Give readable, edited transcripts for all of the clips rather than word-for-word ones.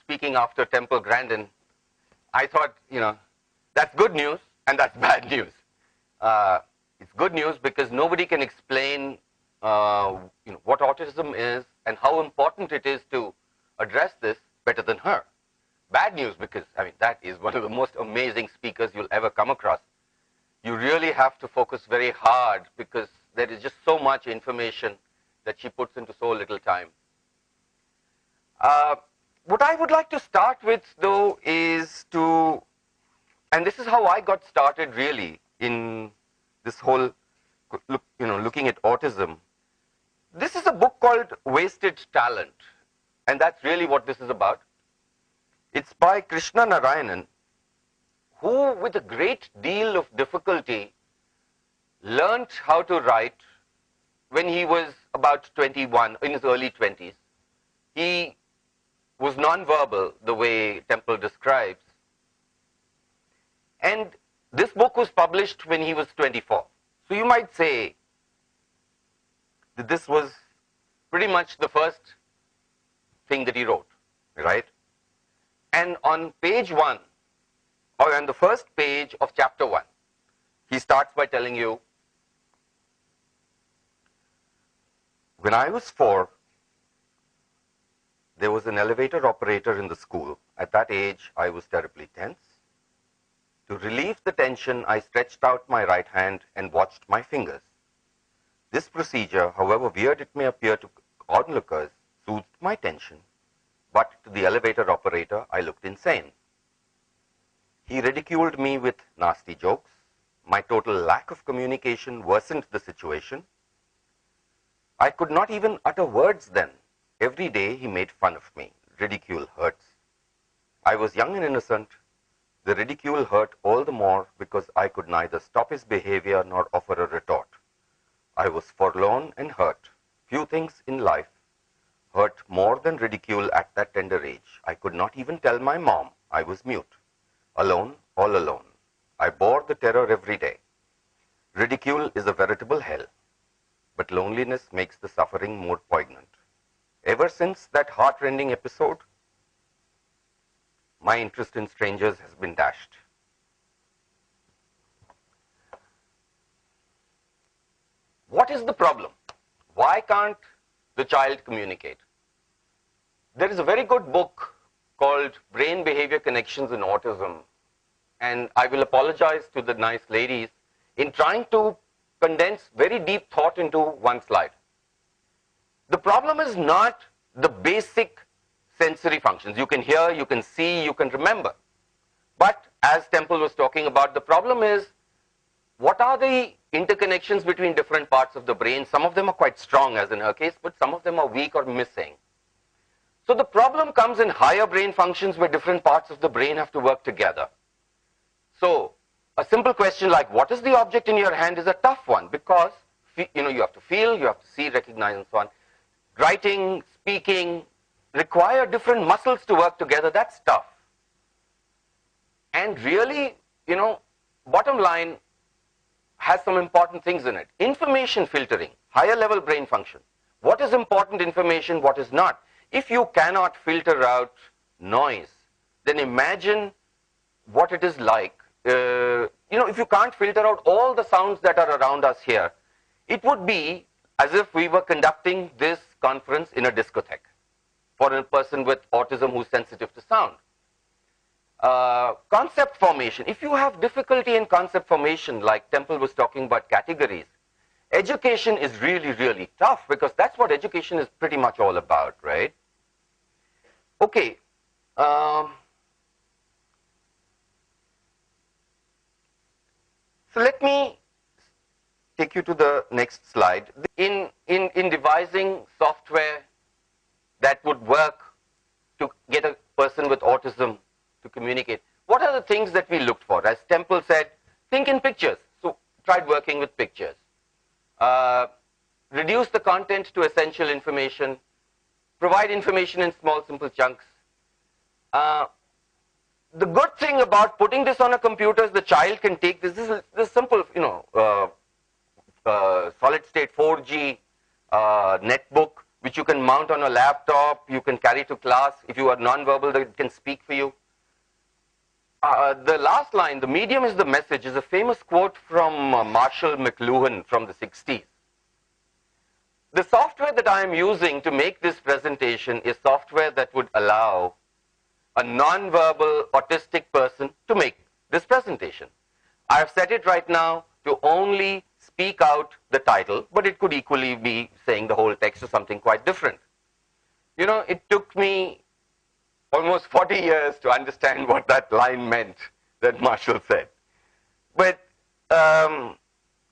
speaking after Temple Grandin, I thought, that's good news and that's bad news. It's good news because nobody can explain what autism is and how important it is to address this better than her. Bad news because, that is one of the most amazing speakers you'll ever come across. You really have to focus very hard because there is just so much information that she puts into so little time. What I would like to start with, though, is and this is how I got started really in this whole, looking at autism. This is a book called Wasted Talent, and that's really what this is about. It's by Krishna Narayanan, who, with a great deal of difficulty, learned how to write when he was about 21, in his early 20s. He was non-verbal, the way Temple describes. And this book was published when he was 24. So you might say that this was pretty much the first thing that he wrote, right? And on page 1, or on the first page of chapter 1, he starts by telling you, when I was 4, there was an elevator operator in the school. At that age, I was terribly tense. To relieve the tension, I stretched out my right hand and watched my fingers. This procedure, however weird it may appear to onlookers, soothed my tension. But to the elevator operator, I looked insane. He ridiculed me with nasty jokes. My total lack of communication worsened the situation. I could not even utter words then. Every day he made fun of me. Ridicule hurts. I was young and innocent. The ridicule hurt all the more because I could neither stop his behavior nor offer a retort. I was forlorn and hurt. Few things in life hurt more than ridicule at that tender age. I could not even tell my mom. I was mute. Alone, all alone. I bore the terror every day. Ridicule is a veritable hell, but loneliness makes the suffering more poignant. Ever since that heart-rending episode, my interest in strangers has been dashed. What is the problem? Why can't the child communicate? There is a very good book called Brain Behavior Connections in Autism, and I will apologize to the nice ladies in trying to condense very deep thought into one slide. The problem is not the basic sensory functions. You can hear, you can see, you can remember. But as Temple was talking about, the problem is, what are the interconnections between different parts of the brain? Some of them are quite strong, as in her case, but some of them are weak or missing. So the problem comes in higher brain functions where different parts of the brain have to work together. So a simple question like, what is the object in your hand, is a tough one because you have to feel, you have to see, recognize, and so on. Writing, speaking require different muscles to work together. That's tough. And really, bottom line has some important things in it. Information filtering, higher level brain function. What is important information, what is not? If you cannot filter out noise, then imagine what it is like. If you can't filter out all the sounds that are around us here, it would be as if we were conducting this conference in a discotheque for a person with autism who's sensitive to sound. Concept formation. If you have difficulty in concept formation, like Temple was talking about categories, education is really, really tough because that's what education is pretty much all about, right? Okay. So let me take you to the next slide. In devising software that would work to get a person with autism to communicate, what are the things that we looked for? As Temple said, think in pictures. So tried working with pictures. Reduce the content to essential information. Provide information in small, simple chunks. The good thing about putting this on a computer is the child can take this. This is simple, solid state 4G netbook which you can mount on a laptop, you can carry to class. If you are nonverbal, it can speak for you. The last line, the medium is the message, is a famous quote from Marshall McLuhan from the 60s. The software that I am using to make this presentation is software that would allow a nonverbal autistic person to make this presentation. I have set it right now to only speak out the title, but it could equally be saying the whole text or something quite different. You know, it took me almost 40 years to understand what that line meant that Marshall said. But,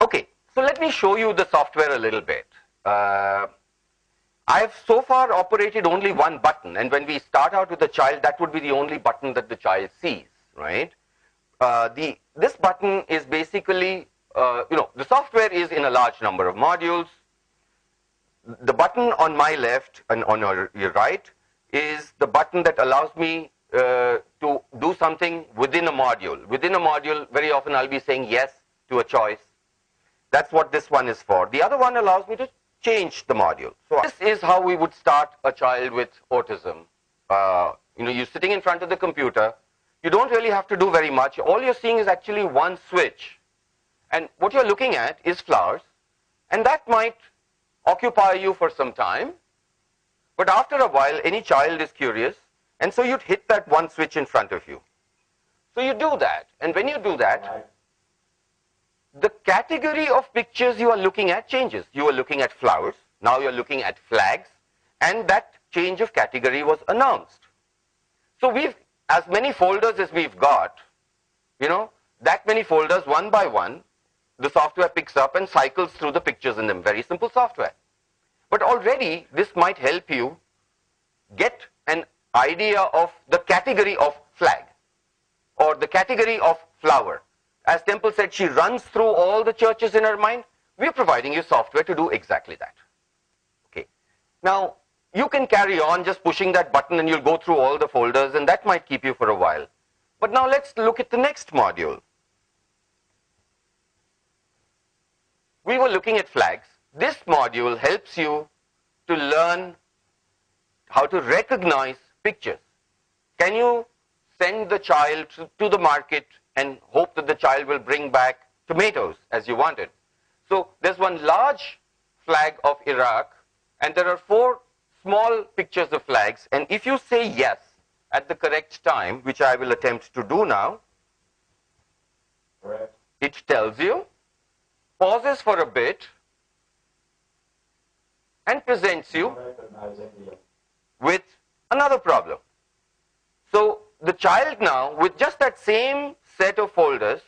okay, so let me show you the software a little bit. I've so far operated only one button, and when we start out with a child, that would be the only button that the child sees, right? This button is basically, the software is in a large number of modules. The button on my left and on your right is the button that allows me to do something within a module. Within a module, very often I'll be saying yes to a choice. That's what this one is for. The other one allows me to change the module. So this is how we would start a child with autism. You're sitting in front of the computer. You don't really have to do very much. All you're seeing is actually one switch. And what you're looking at is flowers. And that might occupy you for some time. But after a while, any child is curious. And so you'd hit that one switch in front of you. So you do that. And when you do that, the category of pictures you are looking at changes. You are looking at flowers. Now you're looking at flags. And that change of category was announced. So as many folders as we've got, that many folders, one by one, the software picks up and cycles through the pictures in them. Very simple software. But already, this might help you get an idea of the category of flag or the category of flower. As Temple said, she runs through all the churches in her mind. We're providing you software to do exactly that. Okay. Now, you can carry on just pushing that button and you'll go through all the folders, and that might keep you for a while. But now let's look at the next module. We were looking at flags. This module helps you to learn how to recognize pictures. Can you send the child to the market and hope that the child will bring back tomatoes as you wanted? So there's one large flag of Iraq, and there are 4 small pictures of flags. And if you say yes at the correct time, which I will attempt to do now, correct, it tells you, pauses for a bit, and presents you with another problem. So the child now, with just that same set of folders,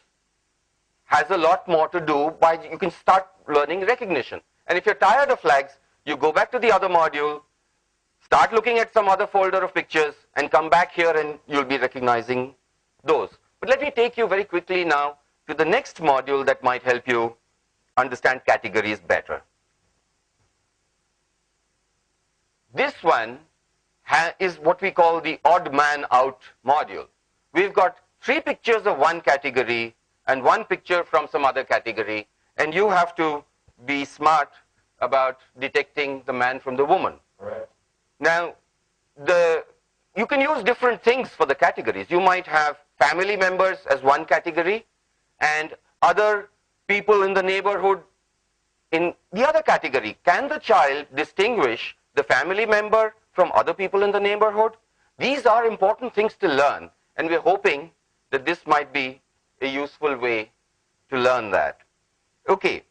has a lot more to do. You can start learning recognition. And if you're tired of flags, you go back to the other module, start looking at some other folder of pictures, and come back here and you'll be recognizing those. But let me take you very quickly now to the next module that might help you understand categories better. This one is what we call the odd man out module. We've got 3 pictures of one category and 1 picture from some other category, and you have to be smart about detecting the man from the woman. Right. Now, you can use different things for the categories. You might have family members as one category and other people in the neighborhood in the other category. Can the child distinguish the family member from other people in the neighborhood? These are important things to learn, and we're hoping that this might be a useful way to learn that. Okay.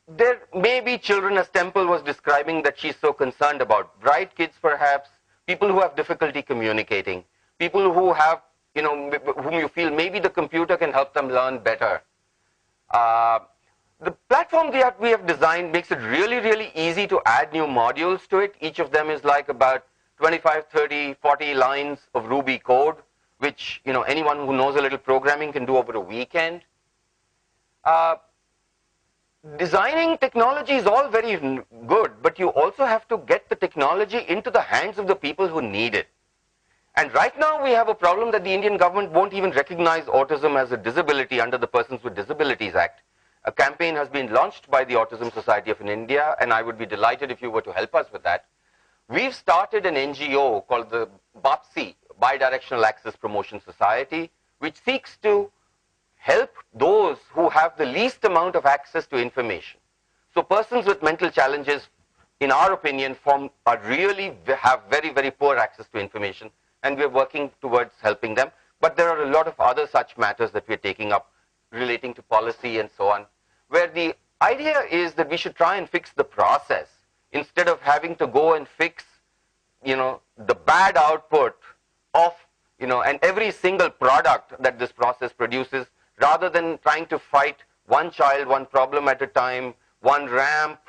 There may be children, as Temple was describing, that she's so concerned about. Bright kids, perhaps, people who have difficulty communicating, people who have, whom you feel maybe the computer can help them learn better. The platform we have designed makes it really, really easy to add new modules to it. Each of them is like about 25, 30, 40 lines of Ruby code, which anyone who knows a little programming can do over a weekend. Designing technology is all very good, but you also have to get the technology into the hands of the people who need it. And right now we have a problem that the Indian government won't even recognize autism as a disability under the Persons with Disabilities Act. A campaign has been launched by the Autism Society of India, and I would be delighted if you were to help us with that. We've started an NGO called the BAPSI, Bidirectional Access Promotion Society, which seeks to help those who have the least amount of access to information. So persons with mental challenges, in our opinion, have very, very poor access to information, and we're working towards helping them. But there are a lot of other such matters that we're taking up relating to policy and so on, where the idea is that we should try and fix the process instead of having to go and fix, the bad output of, and every single product that this process produces, rather than trying to fight one child, one problem at a time, one ramp,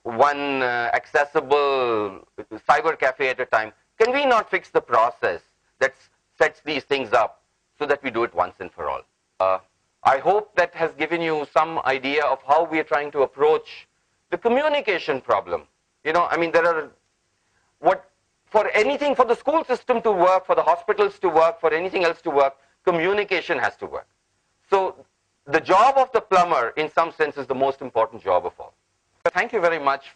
one accessible cyber cafe at a time. Can we not fix the process that sets these things up so that we do it once and for all? I hope that has given you some idea of how we are trying to approach the communication problem. There are, for anything, for the school system to work, for the hospitals to work, for anything else to work, communication has to work. So the job of the plumber, in some sense, is the most important job of all. Thank you very much for